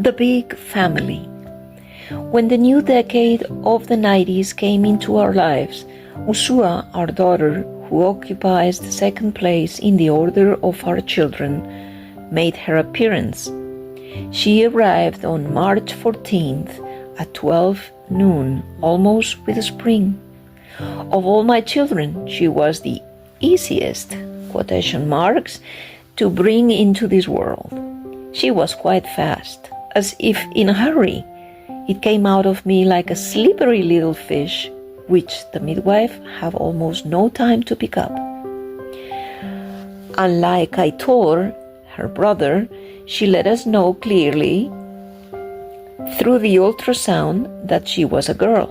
The big family. When the new decade of the 90s came into our lives, Usua, our daughter, who occupies the second place in the order of our children, made her appearance. She arrived on March 14th at 12 noon, almost with spring. Of all my children, she was the easiest, quotation marks, to bring into this world. She was quite fast, as if in a hurry. It came out of me like a slippery little fish, which the midwife had almost no time to pick up. Unlike Aitor, her brother, she let us know clearly through the ultrasound that she was a girl,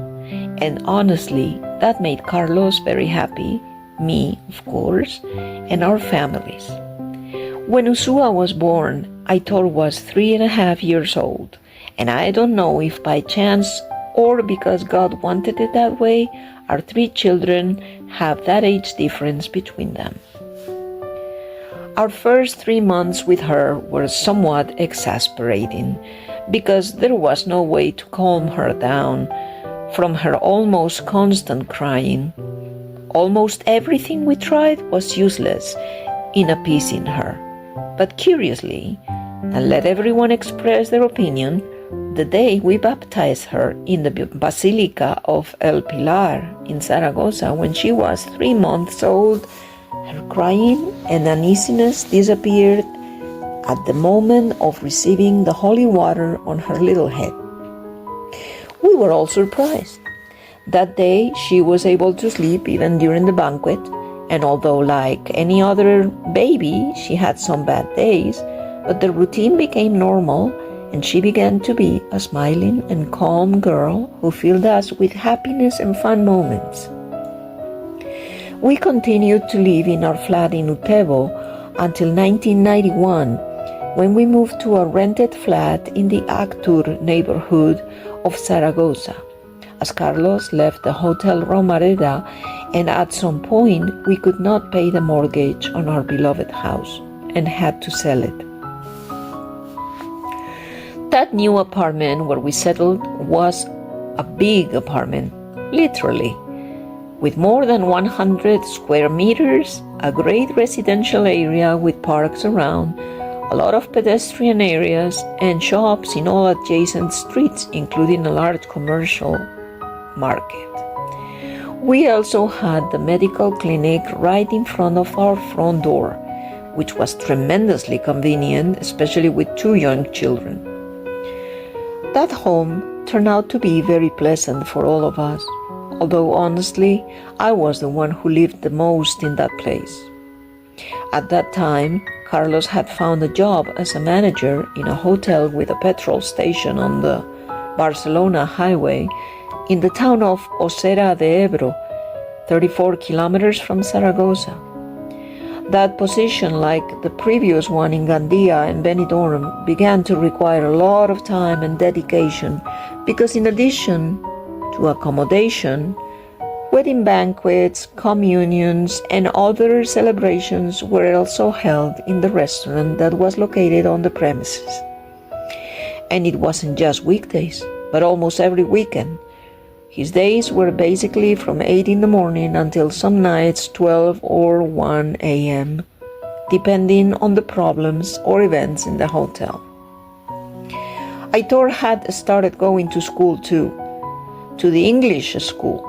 and honestly, that made Carlos very happy, me, of course, and our families. When Usua was born, Aitor was 3.5 years old, and I don't know if by chance or because God wanted it that way, our 3 children have that age difference between them. Our first 3 months with her were somewhat exasperating because there was no way to calm her down from her almost constant crying. Almost everything we tried was useless in appeasing her. But curiously, and let everyone express their opinion, the day we baptized her in the Basilica of El Pilar in Zaragoza when she was 3 months old, her crying and uneasiness disappeared at the moment of receiving the holy water on her little head. We were all surprised. That day she was able to sleep even during the banquet, and although like any other baby she had some bad days, but the routine became normal and she began to be a smiling and calm girl who filled us with happiness and fun moments. We continued to live in our flat in Utebo until 1991, when we moved to a rented flat in the Actur neighborhood of Zaragoza, as Carlos left the Hotel Romareda, and at some point we could not pay the mortgage on our beloved house and had to sell it. That new apartment where we settled was a big apartment, literally, with more than 100 square meters, a great residential area with parks around, a lot of pedestrian areas, and shops in all adjacent streets, including a large commercial market. We also had the medical clinic right in front of our front door, which was tremendously convenient, especially with 2 young children. That home turned out to be very pleasant for all of us, although honestly, I was the one who lived the most in that place. At that time, Carlos had found a job as a manager in a hotel with a petrol station on the Barcelona highway in the town of Osera de Ebro, 34 kilometers from Zaragoza. That position, like the previous one in Gandia and Benidorm, began to require a lot of time and dedication because in addition to accommodation, wedding banquets, communions, and other celebrations were also held in the restaurant that was located on the premises. And it wasn't just weekdays, but almost every weekend. His days were basically from 8 in the morning until some nights 12 or 1 a.m., depending on the problems or events in the hotel. Aitor had started going to school too, to the English school.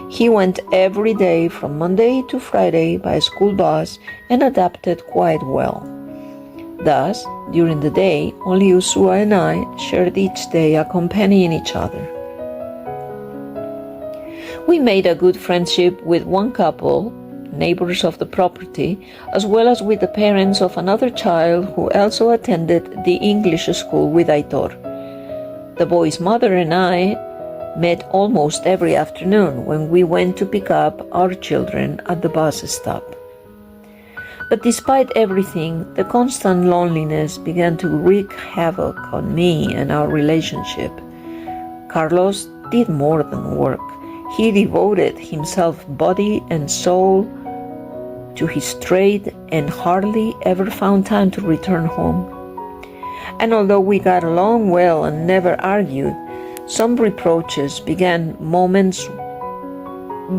He went every day from Monday to Friday by a school bus and adapted quite well. Thus, during the day, only Usua and I shared each day accompanying each other. We made a good friendship with one couple, neighbors of the property, as well as with the parents of another child who also attended the English school with Aitor. The boy's mother and I met almost every afternoon when we went to pick up our children at the bus stop. But despite everything, the constant loneliness began to wreak havoc on me and our relationship. Carlos did more than work. He devoted himself body and soul to his trade and hardly ever found time to return home. And although we got along well and never argued, some reproaches began moments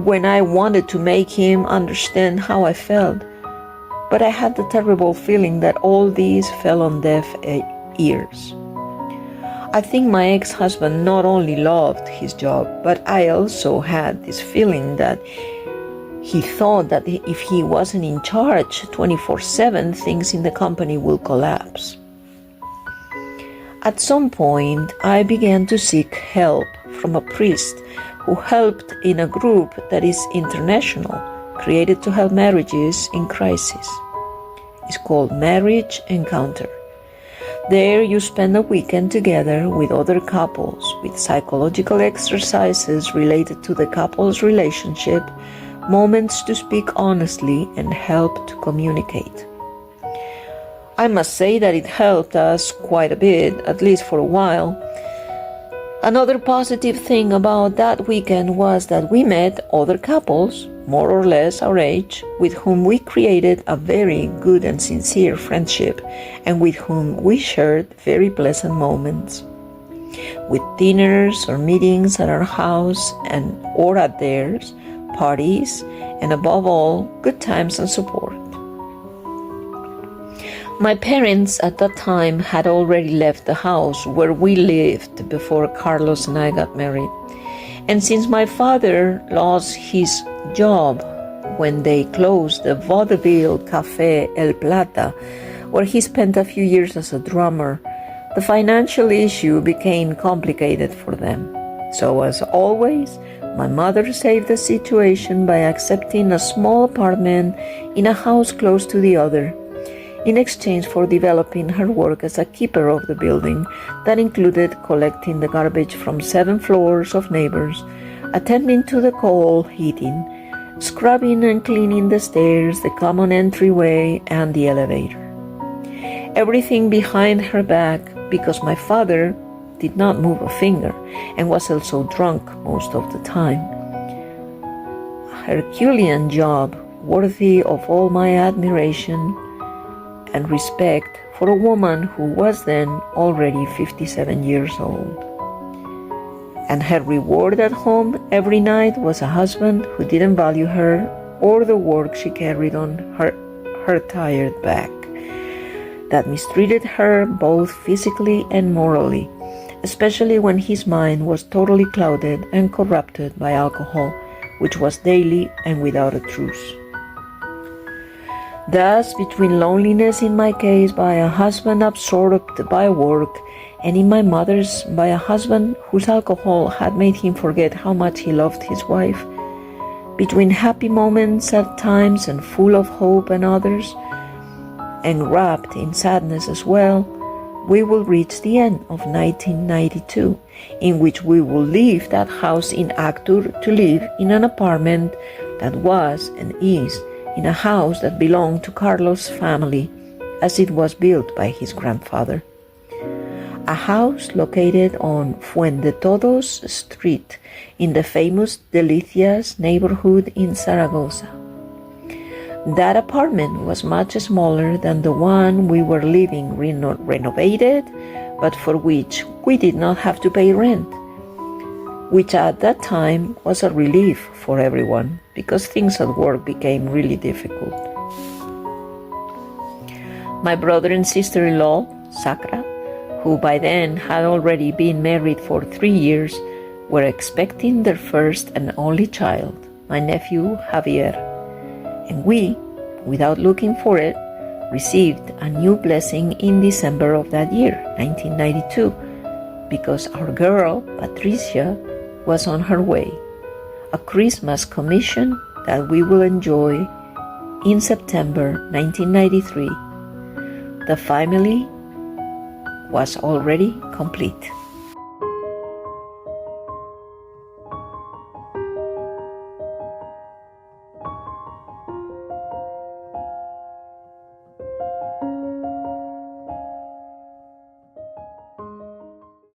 when I wanted to make him understand how I felt. But I had the terrible feeling that all these fell on deaf ears. I think my ex-husband not only loved his job, but I also had this feeling that he thought that if he wasn't in charge 24/7, things in the company will collapse. At some point, I began to seek help from a priest who helped in a group that is international, created to help marriages in crisis. It's called Marriage Encounter. There you spend a weekend together with other couples with psychological exercises related to the couple's relationship, moments to speak honestly, and help to communicate. I must say that it helped us quite a bit, at least for a while. Another positive thing about that weekend was that we met other couples, more or less our age, with whom we created a very good and sincere friendship, and with whom we shared very pleasant moments. With dinners or meetings at our house or at theirs, parties, and above all, good times and support. My parents at that time had already left the house where we lived before Carlos and I got married. And since my father lost his job when they closed the vaudeville Café El Plata, where he spent a few years as a drummer, the financial issue became complicated for them. So as always, my mother saved the situation by accepting a small apartment in a house close to the other, in exchange for developing her work as a keeper of the building that included collecting the garbage from 7 floors of neighbors, attending to the coal heating, scrubbing and cleaning the stairs, the common entryway, and the elevator. Everything behind her back, because my father did not move a finger and was also drunk most of the time. A Herculean job worthy of all my admiration and respect for a woman who was then already 57 years old. And her reward at home every night was a husband who didn't value her or the work she carried on her tired back, that mistreated her both physically and morally, especially when his mind was totally clouded and corrupted by alcohol, which was daily and without a truce. Thus, between loneliness in my case by a husband absorbed by work, and in my mother's by a husband whose alcohol had made him forget how much he loved his wife, between happy moments at times and full of hope and others, and wrapped in sadness as well, we will reach the end of 1992, in which we will leave that house in Actur to live in an apartment that was and is in a house that belonged to Carlos' family, as it was built by his grandfather. A house located on Fuente Todos Street in the famous Delicias neighborhood in Zaragoza. That apartment was much smaller than the one we were living renovated, but for which we did not have to pay rent, which at that time was a relief for everyone because things at work became really difficult. My brother and sister-in-law, Sacra, who by then had already been married for 3 years, were expecting their first and only child, my nephew Javier. And we, without looking for it, received a new blessing in December of that year, 1992, because our girl, Patricia, was on her way, a Christmas commission that we will enjoy in September 1993. The family was already complete.